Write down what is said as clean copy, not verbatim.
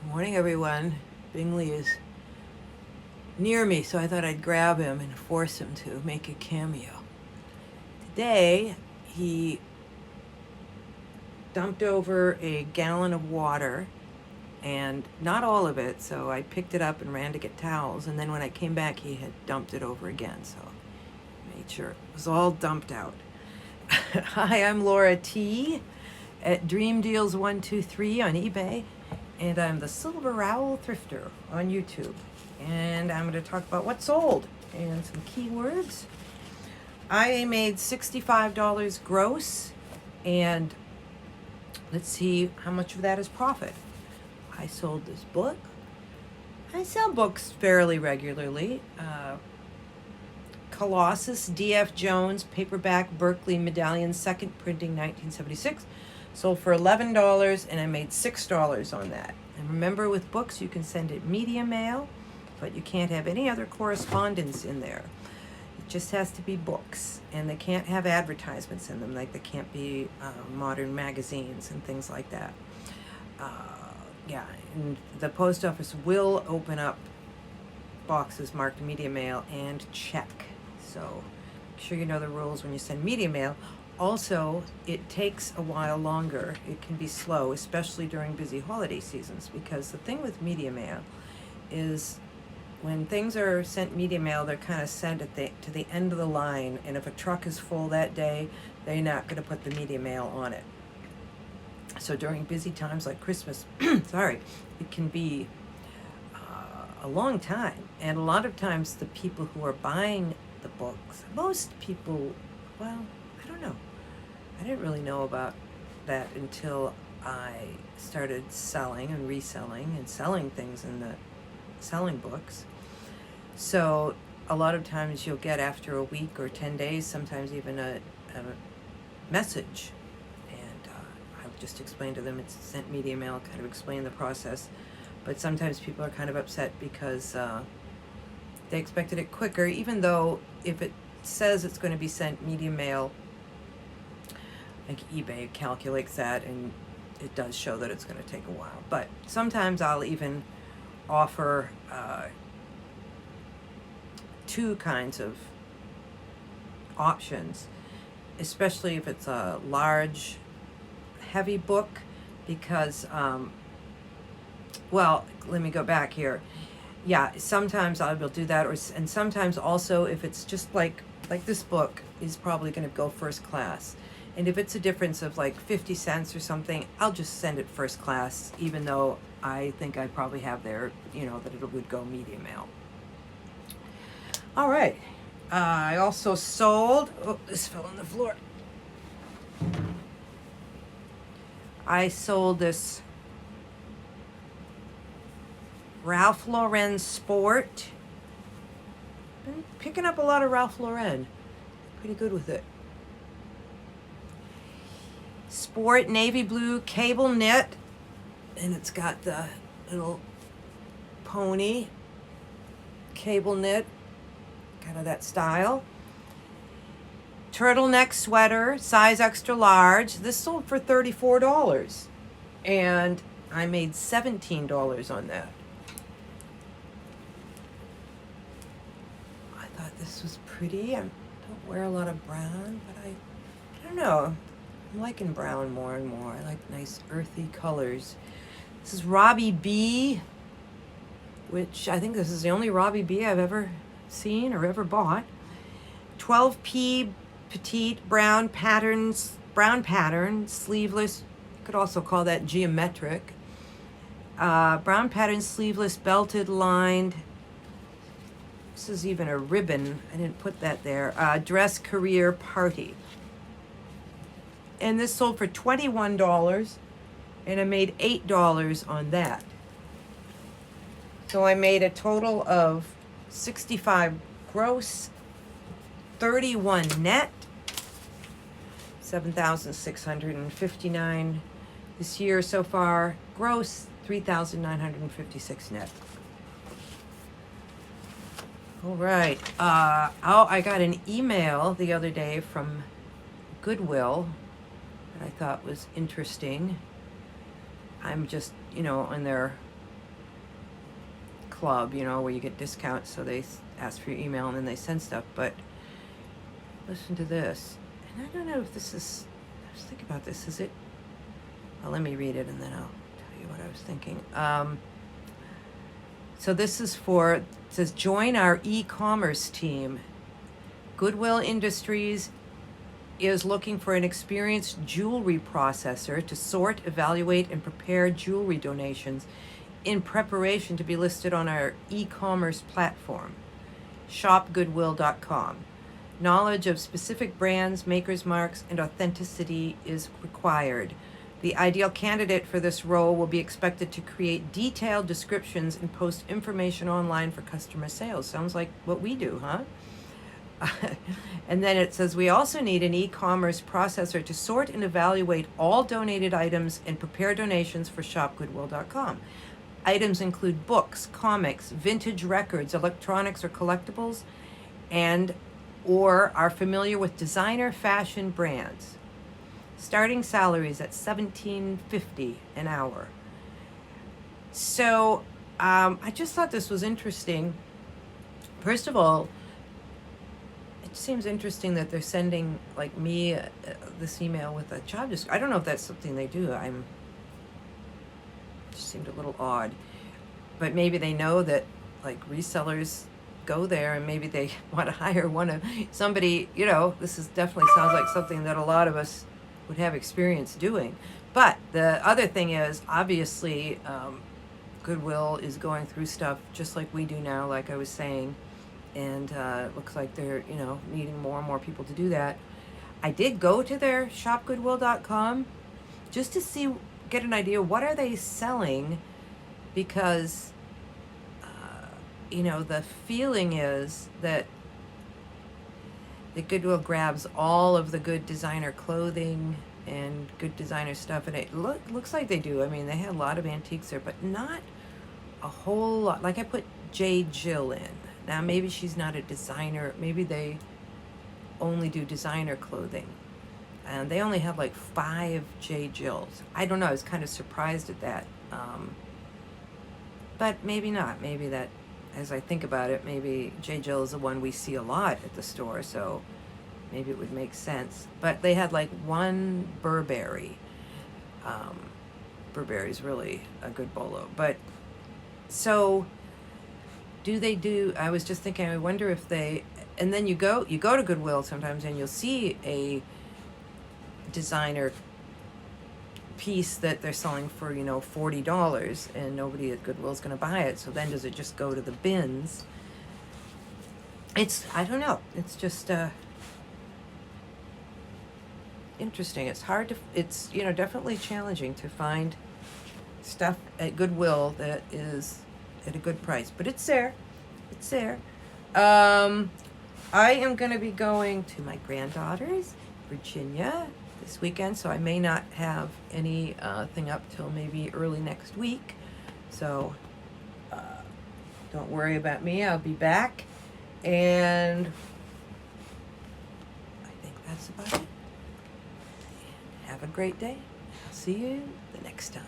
Morning, everyone. Bingley is near me, so I thought I'd grab him and force him to make a cameo. Today, he dumped over a gallon of water, and not all of it, so I picked it up and ran to get towels, and then when I came back, he had dumped it over again, so I made sure it was all dumped out. Hi, I'm Laura T. at Dream Deals 123 on eBay, and I'm the Silver Owl Thrifter on YouTube. And I'm going to talk about what sold and some keywords. I made $65 gross, and let's see how much of that is profit. I sold this book. I sell books fairly regularly. Colossus, D.F. Jones, paperback, Berkeley Medallion, second printing, 1976. Sold for $11, and I made $6 on that. And remember, with books, you can send it media mail, but you can't have any other correspondence in there. It just has to be books, and they can't have advertisements in them, like they can't be modern magazines and things like that. And the post office will open up boxes marked media mail and check. So make sure you know the rules when you send media mail. Also, it takes a while longer. It can be slow, especially during busy holiday seasons, because the thing with media mail is when things are sent media mail, they're kind of sent to the end of the line, and if a truck is full that day, they're not going to put the media mail on it. So during busy times like Christmas, it can be a long time. And a lot of times the people who are buying the books, most people, well, I don't know. I didn't really know about that until I started selling and reselling and selling things selling books. So a lot of times you'll get, after a week or 10 days, sometimes even a message. And I've just explained to them it's sent media mail, kind of explain the process. But sometimes people are kind of upset because they expected it quicker, even though if it says it's going to be sent media mail, like eBay calculates that, and it does show that it's going to take a while. But sometimes I'll even offer two kinds of options, especially if it's a large, heavy book, because well, let me go back here. Yeah, sometimes I will do that, and sometimes also if it's just like this book is probably going to go first class, and if it's a difference of like 50 cents or something, I'll just send it first class, even though I think I probably have there, that it would go media mail. All right. I also sold. Oh, this fell on the floor. I sold this Ralph Lauren Sport. Been picking up a lot of Ralph Lauren. Pretty good with it. Sport navy blue cable knit, and it's got the little pony cable knit, kind of that style. Turtleneck sweater, size extra large. This sold for $34, and I made $17 on that. I thought this was pretty. I don't wear a lot of brown, but I don't know. I'm liking brown more and more. I like nice earthy colors. This is Robbie B, which I think this is the only Robbie B I've ever seen or ever bought. 12P petite brown pattern, sleeveless. You could also call that geometric. Brown pattern, sleeveless, belted, lined. This is even a ribbon. I didn't put that there. Dress career party. And this sold for $21, and I made $8 on that. So I made a total of 65 gross, 31 net, 7,659 this year so far. Gross, 3,956 net. All right. I got an email the other day from Goodwill that I thought was interesting. I'm just, on their club, you know, where you get discounts, so they ask for your email and then they send stuff. But listen to this. And I don't know if this is, I was thinking about this. Is it? Well, let me read it and then I'll tell you what I was thinking. So this is for, it says, join our e-commerce team. Goodwill Industries is looking for an experienced jewelry processor to sort, evaluate, and prepare jewelry donations in preparation to be listed on our e-commerce platform, shopgoodwill.com. Knowledge of specific brands, makers' marks, and authenticity is required. The ideal candidate for this role will be expected to create detailed descriptions and post information online for customer sales. Sounds like what we do, huh? And then it says, we also need an e-commerce processor to sort and evaluate all donated items and prepare donations for shopgoodwill.com. Items include books, comics, vintage records, electronics or collectibles, and or are familiar with designer fashion brands. Starting salaries at $17.50 an hour. So I just thought this was interesting. First of all, it seems interesting that they're sending like me this email with a job description. I don't know if that's something they do. It just seemed a little odd, but maybe they know that like resellers go there and maybe they want to hire somebody, you know. This is definitely sounds like something that a lot of us would have experience doing. But the other thing is, obviously, Goodwill is going through stuff just like we do now, like I was saying, and it looks like they're, you know, needing more and more people to do that. I did go to their shopgoodwill.com just to get an idea, what are they selling, because you know, the feeling is that the Goodwill grabs all of the good designer clothing and good designer stuff, and it looks like they do. I mean, they had a lot of antiques there, but not a whole lot. Like I put J. Jill in. Now maybe she's not a designer. Maybe they only do designer clothing, and they only have like 5 J. Jills. I don't know. I was kind of surprised at that, but maybe not. Maybe that, as I think about it, maybe J. Jill is the one we see a lot at the store, so maybe it would make sense. But they had like one Burberry. Burberry's really a good bolo. But so I was just thinking, I wonder if they, and then you go to Goodwill sometimes and you'll see a designer piece that they're selling for, you know, $40, and nobody at Goodwill's going to buy it. So then does it just go to the bins? I don't know. It's just interesting. It's hard to, it's, you know, definitely challenging to find stuff at Goodwill that is at a good price, but it's there. It's there. I am going to be going to my granddaughter's, Virginia, this weekend, so I may not have any thing up till maybe early next week. So don't worry about me. I'll be back, and I think that's about it. Have a great day. I'll see you the next time.